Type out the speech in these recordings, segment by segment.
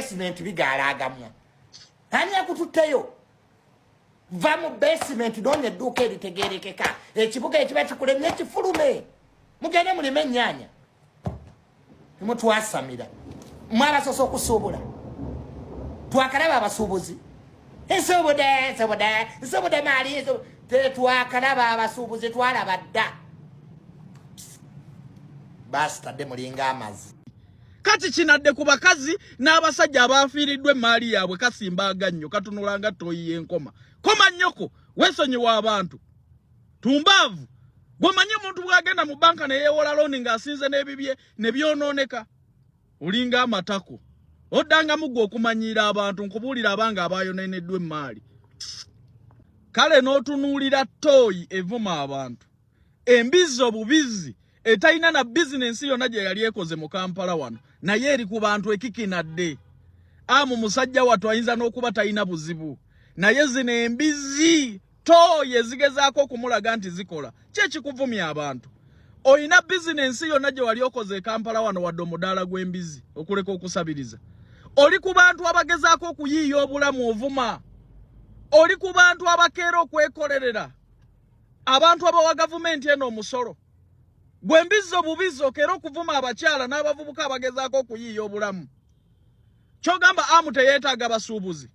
basement bigalagamu ani akututeyo va mu basement donye duka eritegerekeka ekibuga ekiba kikulemye kifulume mugende mulime ennyanya mutwasamira mwarasoso okusuubula twakalaba abasuubuzi nsoboda maali tetwakalaba abasuubuzi twalaba dda basitadde mulinga amazi kati kinadde ku bakazi n'abasajja abafiiriddwa emaali yaabwe kasimbaga nnyo katunulanga toyi enkoma koma nnyoko weesonyiwa abantu tumbaavu gwomanyi omuntu bw'agenda mu banka ne yeewola looni ng'asinze n'ebibye ne byonooneka olinga amatako oddangamu ggwe okumanyiira abantu nkubuulira abanga abaayoneneddwa emaali kale n'otunuulira tooyi evuma abantu embizi obubizi etalina na bizinensi yonna gye yali ekoze mu Kampala wano naye eri ku bantu ekikinadde amu musajja wattu ayinza n'okuba talina buzibu naye zino embizi tooyi ezigezaako okumulaga nti zikola kyekikuvumya abantu oyina bizinensi yonna gye wali okoze e Kampala wano wadde omudaala gw'embizi okuleka okusabiriza oli ku bantu abagezaako okuyiiya obulamu ovuma oli ku bantu abakeera okwekolerera abantu abawa gavumenti eno omusolo gwembizi obubizi okeera okuvuma abakyala n'abavubuka abagezaako okuyiiya obulamu kyogamba amu teyeetaaga basuubuzi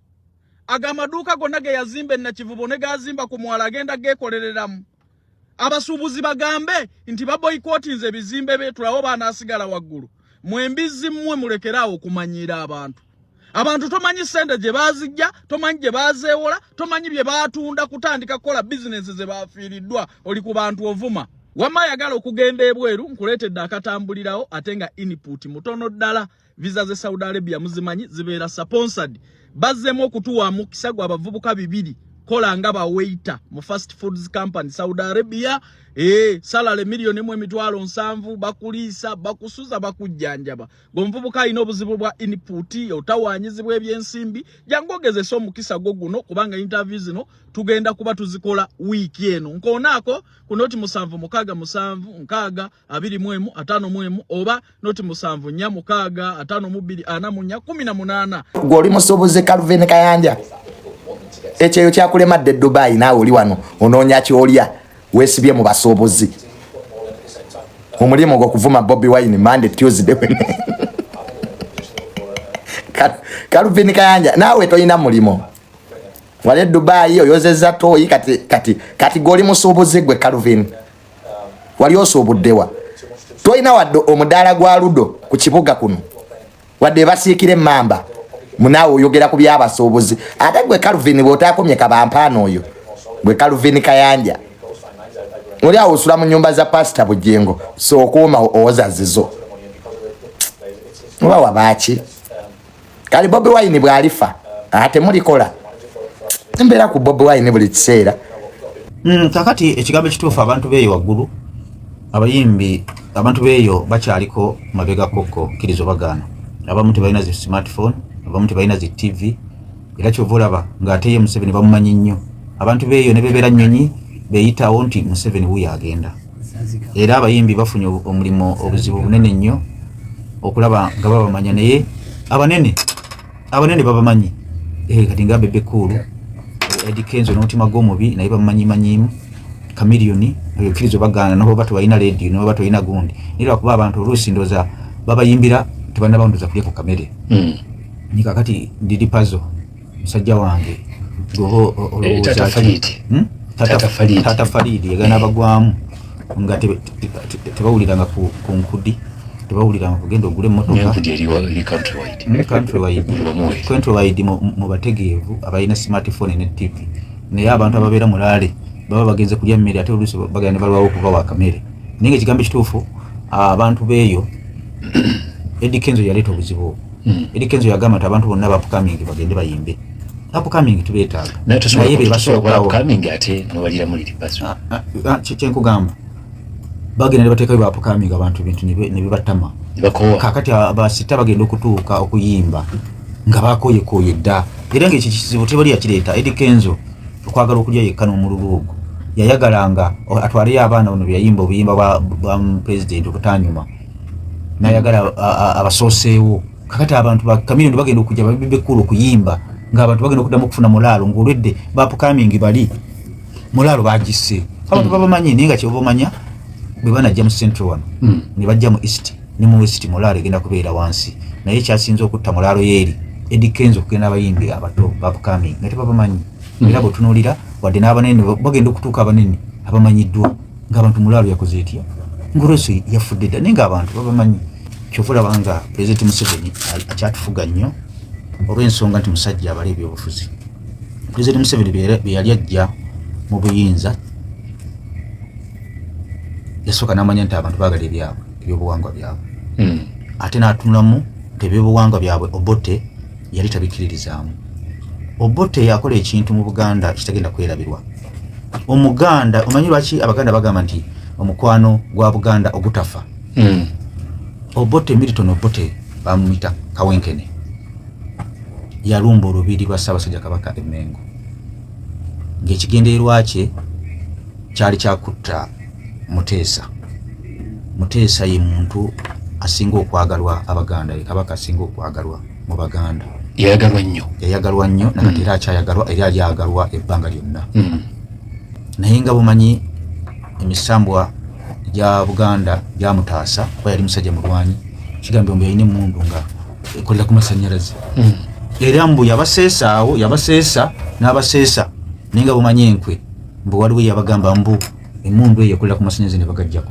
agamaduuka gonna ge yazimba ennakivubo ne gazimba ku mwala agenda geekolereramu abasuubuzi bagambe nti baboyikootinze ebizimbe bye tulawo baanaasigala waggulu mwembizi mmwe mulekeraawo okumanyiira abantu tomanyi sente gye baazijja tomanyi gye baazeewola tomanyi bye baatunda kutandika kukola bizinensi ze baafiiriddwa oli ku bantu ovuma wamma ayagala okugenda ebweru nkuleetedde akatambulirawo ate nga input mutono ddala visa ze Saudi Arabia muzimanyi zibeera sponsored bazzemu okutuwaamu kisagwa abavubuka 2 kola nga bawaiter mu fast foods company Saudi Arabia salale milioni 1.7 bakuliisa bakusuza bakujjanjaba gomvubuka alina obuzibu bwa input otawanyizibwa ebyensimbi jangogezesa omukisa guno kubanga interview zino tugenda kuba tuzikola wiki eno nkonaako ku noti 7 oba noti 7 gwoli musoboze Calvin Kayanja ekyeyo kyakulemadde Dubai naawe oli wano onoonya kyolya weesibye mu basobozi omulimu gw'okuvuma Bobi Wine Monday Tuesday Calvin Kayanja naawe toyina mulimo wale Dubai oyozeza toyi kati gwoli musoboze gwe Calvin wali osobuddewa toyina wadde omudaala gwa Ludo ku kibuga kuno wadde basiikire mamba munaawe oyogera ku byabasobozi ate gwe Calvin bw'otaakomye kabampaano oyo gwe Calvin Kayanja oli awo osula mu nnyumba za Pastor Bujengo so okuuma owozazizo oba wabaaki kali Bobi Wine bw'alifa ate mulikola embeera ku Bobi Wine buli kiseera kakati ekigambo ekituufu abantu beeyo waggulu abayimbi abantu beeyo bakyaliko mabega koko kkirizo bagaana abamu tebalina zi smartphone abamu tebalina zi TV era kyova olaba ng'ate ye Museveni bamumanyi nnyo abantu beeyo ne bebeera nnyonyi beeyitawo nti Museveni wuyo agenda era abayimbi bafunye omulimu obuzibu bunene nnyo okulaba nga babamanya naye abanene babamanyi kati nga Bebe Cool Eddie Kenzo n'omutima gw'omubi naye bamumanyimanyimu Chameleone oyo kkirizo bagaana nabo batwalina radio nabo batwalina gundi naye lwakuba abantu oluusi ndooza babayimbira tebalina bandoza kulya ku kamere nikakati ndidi pazo musajja wange Tata Faridi yagana bagwamu nga tebawuliranga ku nkudi tebawuliranga kugenda ogule emmotoka countrywide mu bategeevu abalina smartphone ne TV naye abantu ababeera mulaale baba bagenze kulya mmere ate oluusi bagenda balwawo okuva wa kamere naye nga ekigambo ekituufu abantu beeyo Eddie Kenzo yaleeta obuzibu Eddie Kenzo yagamba nti abantu bonna upcoming bagende bayimbe upcoming tubeetaaga naye be basobola upcoming ate nobalira muliri paso kyenkugamba bagenda ne bateekayo ba upcoming abantu bintu ne bibatama kakati abasita bagenda okutuuka okuyimba nga bakoyekoye dda era ng'ekyo kizibu tebali yakireeta Eddie Kenzo okwagala okulya yekka n'omululu ogwo yayagalanga atwaleyo abaana bano byayimba obuyimba bwa president obutanyuma nayagala abasooseewo kakati abantu ba Chameleone bagenda okujja babibe kulu kuyimba ng'abantu bagenda okuddamu okufuna mulalo ng'olwedde bapukamingi bali mulalo bagisse abantu babamanyi naye nga kyobamanya bwe banajja mu Central wano ne bajja mu East ne mu West mulalo egenda kubeera wansi naye kyasinze okutta mulalo yeeri Eddie Kenzo okugenda abayimbi abato bapukamingi nga tebabamanyi era bw'otunuulira wadde n'abanene bagenda okutuuka abanene abamanyiddwa ng'abantu mulalo yakoze etya ng'olweso yafudde dda naye ng'abantu babamanyi kyova olaba President Museveni akyatufuga nnyo olw'ensonga nti musajja abala ebyobufuzi. President Museveni bye yali ajja mu buyinza yasooka n'amanya nti abantu baagala ebyobuwangwa byabwe ate n'atunulamu nti ebyobuwangwa byabwe Obote yali tabikiririzaamu. Obote yakola ekintu mu Buganda kitagenda kwerabirwa. Omuganda omanyi lwaki Abaganda bagamba nti omukwano gwa Buganda ogutafa. Obote Milton Obote bamuyita Kawenkene yalumba olubiri lwa Ssaabasajja Kabaka Emmengo ng'ekigendeerwa kye kyali kyakutta Muteesa ye muntu asinga okwagalwa Abaganda, ye Kabaka asinga okwagalwa mu Baganda. Yayagalwa nnyo nakati era akyayagalwa era alyagalwa ebbanga lyonna. Naye nga bumanyi emisambwa gya Buganda gyamutaasa kuba yali musajja mulwanyi kigambye mbu yalina emmundu nga ekolera ku masannyalaze era mbu yabaseesa n'abaseesa naye nga bumanyi enkwe mbu waliwo yabagamba mbu emmundu eyo ekolera ku masannyalaze ne bagajjako.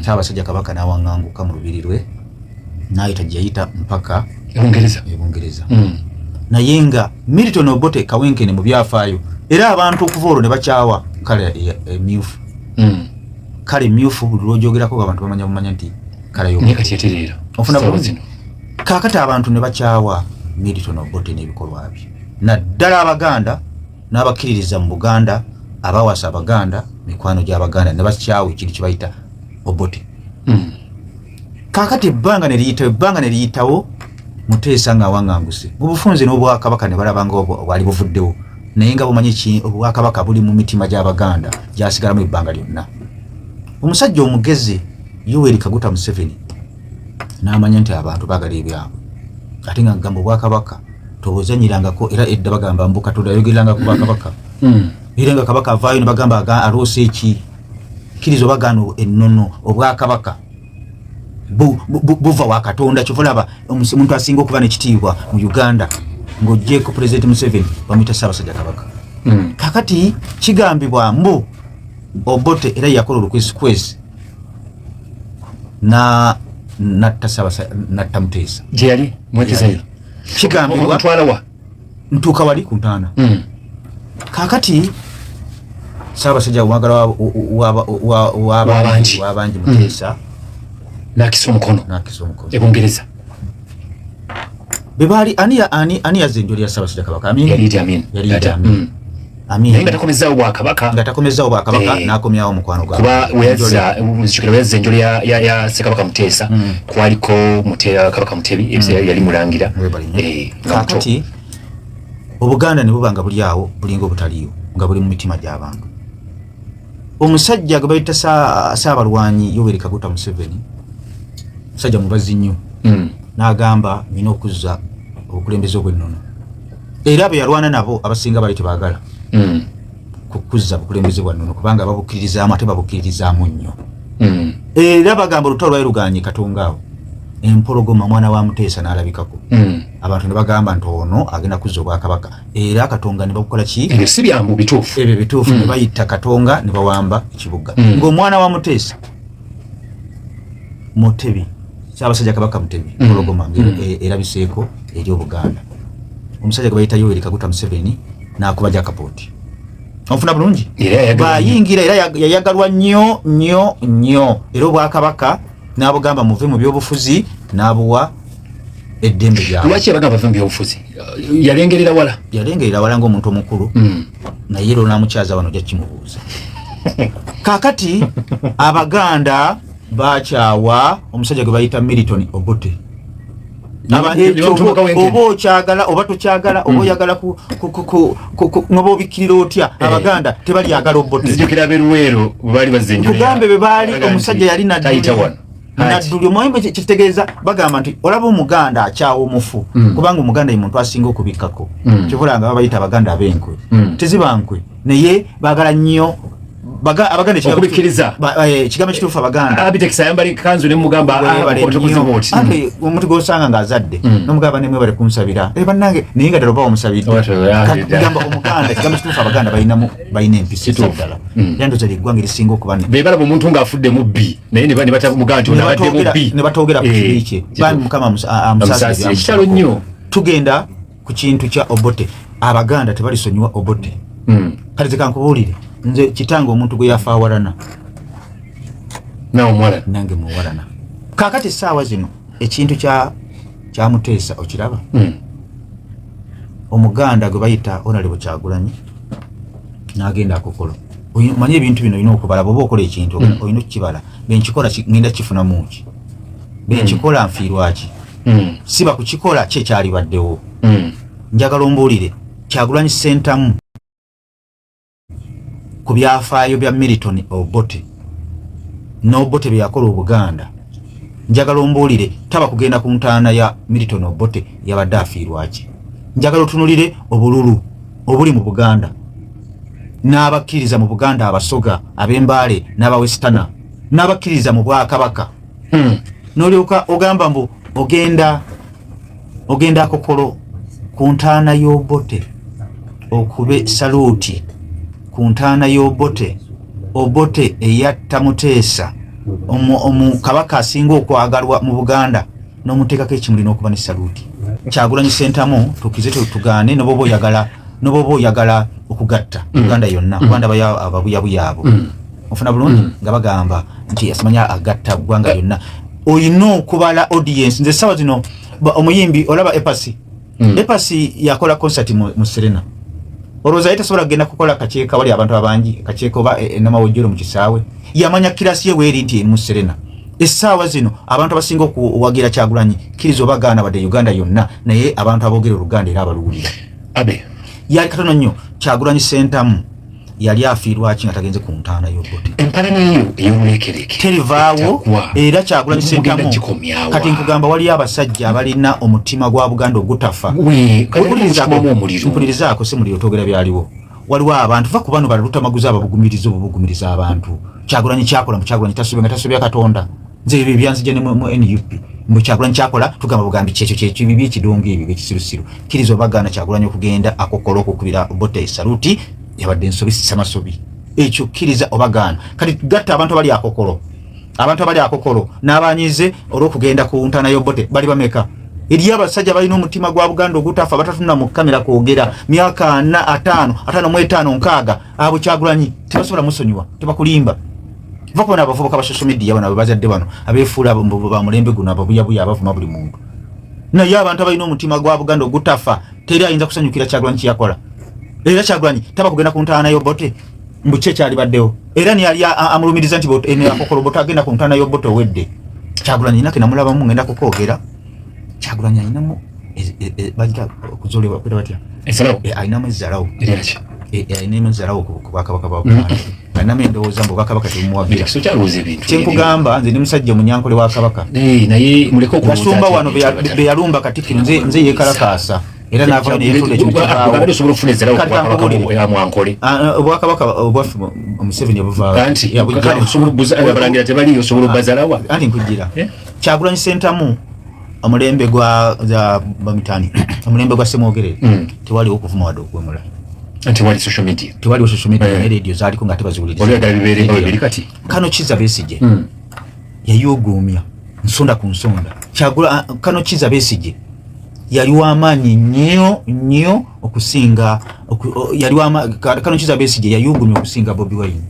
Ssaabasajja Kabaka n'awaŋŋanguka mu lubiri lwe n'ayita gyeyayita mpaka Ebungereza. Naye nga Milton Obote Kawenkene mu byafaayo era abantu okuva olwo ne bakyawa kale emyufu. Kale myufu buli lw'ogyogerako abantu bamanya nti kale y'omukatyeterera ofuna bulungi. Kaakati abantu ne bakyawa Milton Obote n'ebikolwa bye. Naddala Abaganda n'abakkiririza mu Buganda abawasa Abaganda mikwano gy'Abaganda ne bakyawa ekintu kye bayita Obote. Kaakati ebbanga ne liyitawo Muteesa nga awaŋŋanguse mu bufunze n'Obwakabaka ne balaba nga bwali buvuddewo naye nga bumanyi Obwakabaka buli mu mitima gy'Abaganda gyasigalamu ebbanga lyonna. Omusajja omugezi Yoweri Kaguta Museveni n'amanya nti abantu baagala ebyabwe ate nga agamba Obwakabaka tobuzanyirangako era edda bagamba mbu Katonda ayogereranga ku Bwakabaka era nga Kabaka avaayo ne bagamba aloose eki kkirizo bagaano ennono Obwakabaka buva wa Katonda. Kyova olaba omuntu asinga okuba n'ekitiibwa mu Uganda ng'oggyeko President Museveni bamuyita Ssaabasajja Kabaka. Kakati kigambibwa mbu Obote era yakola olukwesikwesi natta Muteesa gye yali mwekezayo kigambibwa ntuuka wali ku ntaana. Kakati Ssaabasajja omwagala w'abangi Muteesa nakisa omukono Ebungereza bebaali ani yazza enjoli ya Ssaabasajja Kabaka yali Amin naye nga takomezaawo Bwakabaka n'akomyawo omukwano gwa kuba weyazza enjoli ya Ssekabaka Muteesa kwaliko Kabaka Mutebi yali mulangira. Kakati Obuganda ne buba nga buli awo bulinga obutaliiwo nga buli mu mitima gy'abantu. Omusajja gwe bayita Ssaabalwanyi Yoweri Kaguta Museveni musajja mubazi nnyo n'agamba nina okuzza obukulembeze obw'ennono era be yalwana nabo abasinga bali tebaagala kukuzza bukulembeze bwa nnono kubanga babukkirizaamu ate babukkirizaamu nnyo era bagamba olutalo lwali luganye Katonga awo empologoma mwana wa Muteesa n'alabikako abantu ne bagamba nti ono agenda kuzza Obwakabaka era Katonga ne bakukola ki ebyo si byangu bituufu ebyo bituufu ne bayita Katonga ne bawamba ekibuga ng'omwana wa Muteesa Mutebi Ssaabasajja Kabaka Mutebi empologoma erabiseeko eri Obuganda. Omusajja gwe bayita Yoweri Kaguta Museveni n'akuba Jakapooti onfuna bulungi bayingira era yayagalwa nnyo era Obwakabaka n'abugamba muve mu byobufuzi n'abuwa eddembe lyabwe. Lwaki abagamba bave mu byobufuzi? Yalengerera wala ng'omuntu omukulu naye era n'amukyaza wano ojja kimubuuza. Kaakati Abaganda bakyawa omusajja gwe bayita Milton Obote. Oba okyagala oba tokyagala oba oyagala noba obikkirira otya Abaganda tebalyagala Obote. Nzijukira aberuweero bwe baali bazza enjoli kugambe be baali omusajja yali nadduli omwembe kitegeeza bagamba nti olaba omuganda akyawa omufu kubanga omuganda ye muntu asinga okubikkako kibulanga babayita abaganda ab'enkwe teziba nkwe naye baagala nnyo abaganda ekigambo kituufu abaganda abitekisa ayambala kanzu ne mugamba ate omuntu gw'osanga ng'azadde n'omugamba ne mwebale kunsabira bannange naye nga ddala oba omusabidde gamba omuganda ekigambo kituufu abaganda balina empisa ddala yandoza ly'eggwanga erisinga okuba be balaba omuntu ng'afudde mubbi naye ne batava muganda nti onabadde mubbi ne batoogera ku kibi kye bambi mukama amusasira ekitalo nnyo tugenda ku kintu kya Obote abaganda tebalisonyiwa Obote kale tekankubuulire nze kitange omuntu gwe yafa awalana nange muwalana kakati essaawa zino ekintu kya Muteesa okiraba omuganda gwe bayita Honorable Kyagulanyi n'agenda akokolo omanyi ebintu bino olina okubala bw'oba okola ekintu olina okukibala benkikola ngenda kifunamu ki benkikola nfiirwaki siba kukikola kyekyalibaddewo njagala ombuulire Kyagulanyi Ssentamu ku byafaayo bya Milton Obote n'Obote bye yakola Obuganda njagala ombuulire taba kugenda ku ntaana ya Milton Obote yabadde afiirwaki njagala otunulire obululu obuli mu Buganda n'abakkiriza mu Buganda abasoga ab'embaale n'abawesitana n'abakkiriza mu Bwakabaka n'olyoka ogamba mbu ogenda akokolo ku ntaana y'Obote okube saluuti ku ntaana y'Obote Obote eyatta Muteesa omukabaka asinga okwagalwa mu Buganda n'omuteekako ekimuli n'okuba ne saluuti Kyagulanyi Ssentamu tukize tugaane n'oboba oyagala okugatta Uganda yonna Uganda ababuyabuya abo ofuna bulungi nga bagamba nti asimanya agatta ggwanga yonna olina okubala audience nze essaawa zino omuyimbi olaba Epasi yakola concert mu Serena olowooza ye tasobola kugenda kukola kaceeka wali abantu abangi kaceeka oba namawojjero mu kisaawe yamanya kirasi ye weeri nti eri mu Serena essaawa zino abantu abasinga okuwagira Kyagulanyi kkiriza obagaana badde Uganda yonna naye abantu aboogera Oluganda era abaluwulira yali katono nnyo Kyagulanyi Ssentamu yali afiirwaki nga tagenze ku ntaana y'Obote empalana eyo ey'omulekereke terivaawo era Kyagulanyi Ssentamu kati nkugamba waliyo abasajja abalina omutima gwa Buganda ogutafa mpulirizaako si muliro twogera byaliwo waliwo abantu va ku bano balutamaguza ababugumiriza abantu Kyagulanyi kyakola mu Kyagulanyi tasobya Katonda nze ebyo byanzija ne mu NUP mbu Kyagulanyi kyakola tugamba bugambi kyekyo bibi ekidongo ebyo ekisirusiru kkiriza obagaana Kyagulanyi okugenda akokola okukubira Obote saluuti yabadde ensobi samasobi ekyo kkiriza obagaana kati gatta abantu abali akokolo n'abanyize olw'okugenda ku ntaana y'Obote bali bameka eriyo abasajja balina omutima gwa Buganda ogutafa batatunda mu kamera kwogera myaka 5 abo Kyagulanyi tebasobola musonyiwa tebakulimba vakona abavubuka ba social media bano bazadde bano abeefuula ba mulembe guno ababuyabuya abavuma buli muntu naye abantu abalina omutima gwa Buganda ogutafa teri ayinza kusanyukira Kyagulanyi kyakola era Kyagulanyi taba kugenda ku ntaana y'Obote mbu kyali baddewo era ni ali amulumiriza nti ene akokolo Obote agenda ku ntaana y'Obote owedde Kyagulanyi nake namulabamu ngenda kukoogera Kyagulanyi ayinamu bajja okuzolewa kwera batya ayinamu ezzalawo ayinamu ezzalawo ku Bwakabaka bwa Buganda ayinamu endowooza mbu Bwakabaka tebumuwagira kyenkugamba nze ne musajja omunyankole wa Kabaka naye muleke basumba wano be yalumba Katikkiro nze yeekalakaasa era n'avaayo ne yeetula ekintu Obwakabaka obwaffe Museveni yabuvaawo anti nkujjira Kyagulanyi Ssentamu omulembe gwa omulembe gwa Ssemwogerere tewaliwo okuvuma wadde okwemula tewaliwo social media ne radio zaaliko nga tebaziwuliriza Kano Kizza Besigye yayuguumya nsonda ku nsonda Kano Kizza Besigye yali w'amaanyi nnyo okusinga Kano Kizza Besigye yayuguumya okusinga Bobi Wine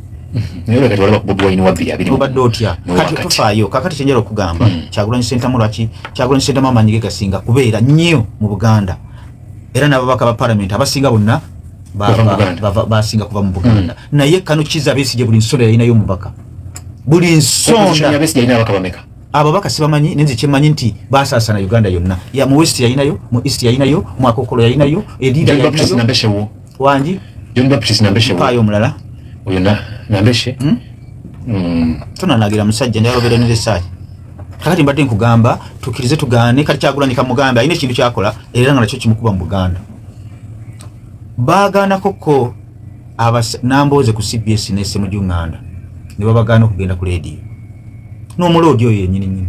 obadde otya kati tufaayo kakati kyenjala okugamba Kyagulanyi Ssentamu lwaki Kyagulanyi Ssentamu amaanyi ge gasinga kubeera nnyo mu Buganda era n'ababaka ba Parliament abasinga bonna basinga kuva mu Buganda naye Kano Kizza Besigye buli nsonda yalinayo omubaka buli nsonda ababaka sibamanyi nenze kyemanyi nti basaasana Uganda yonna ya mu West yalinayo mu East yalinayo mu Akokolo yalinayo edida yalinayo wangi John Baptist Nambeshe payo omulala oyo Nambeshe tunanagira musajja ndayobera ne research kakati mbadde nkugamba tukirize tugaane kati Kyagulanyi kamugamba ayina ekintu kyakola era nga nakyo kimukuba mu Buganda baagaana koko namboze ku CBS ne SMG Nganda ne babagaana okugenda ku radio n'omulodi oyo yennyini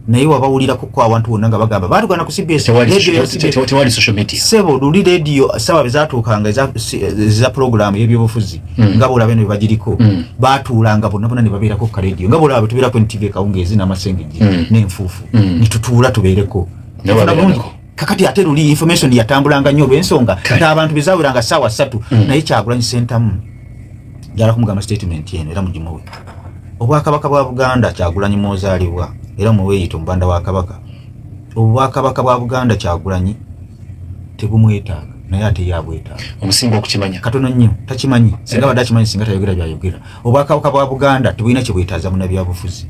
naye wabawulira koko abantu bonna nga bagamba baatugana ku CBS tewali social media sebo luli radio sawa bezatuukanga za program y'ebyobufuzi nga bolabe ne bagiriko baatuulanga bonna bonna ne babeerako ku radio nga bolabe tubeerako NTV Kawungeezi n'Amasengeji n'Enfuufu ne tutuula tubeereko kakati ate luli information yatambulanga nnyo olw'ensonga abantu bezaawulanga ssaawa 3 naye Kyagulanyi Ssentamu jala kumugamba statement yeno era mugimuwe obwakabaka bwa Buganda Kyagulanyi mwozaalibwa era muweeyita omubanda wa Kabaka obwakabaka bwa Buganda Kyagulanyi tebumwetaaga naye ate yabwetaaga omusinga okukimanya katono nnyo takimanyi singa badde akimanyi singa tayogera byayogera obwakabaka bwa Buganda tebulina kye bwetaaza munnabyabufuzi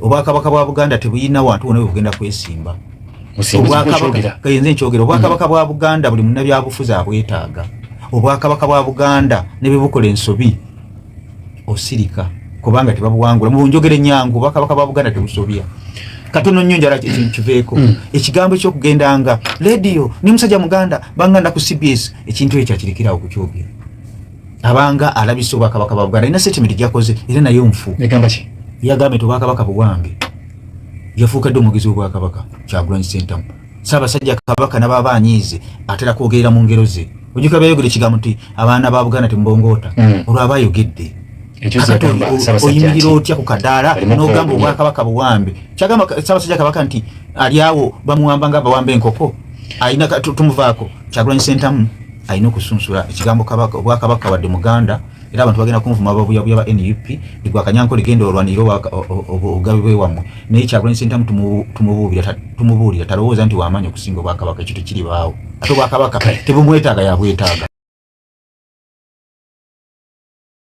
obwakabaka bwa Buganda tebulina wantu wonna bugenda kwesimba obwakabaka bwa Buganda buli munnabyabufuzi abwetaaga obwakabaka bwa Buganda ne bebukola ensobi osirika kubanga tebabuwangula mu njogere nyangu obwakabaka bwa Buganda tebusobya katono nnyo njala kiveeko ekigambo ekyokugendanga radio ne musajja Muganda banganda ku CBS ekintu ekyo akirikira okukyogera abanga alabise obwakabaka bwa Buganda ina statement gyakoze era nayo nfu negamba ki yagambe obwakabaka buwange yafuukadde omugezi w'obwakabaka Kyagulanyi Ssentamu Ssaabasajja Kabaka n'ababanyiize atera kwogerera mu ngero ze ojjuka bayogera ekigambo nti abaana ba Buganda tembongoota olwo abayogedde oyimirira otya ku kadaala n'ogamba obwakabaka buwambe kyagamba Ssaabasajja Kabaka nti ali awo bamuwamba nga bawamba enkoko ayina tumuvaako Kyagulanyi Ssentamu ayina okusunsula ekigambo obwakabaka wadde Muganda era abantu bagenda kunvuma ababuyabuya ba NUP ligwa Kanyankole genda olwaniro obugabe bwewammwe naye Kyagulanyi Ssentamu tumubuulira talowooza nti wamanyi okusinga obwakabaka ekyo tekiri baawo ate obwakabaka tebumwetaaga yabwetaaga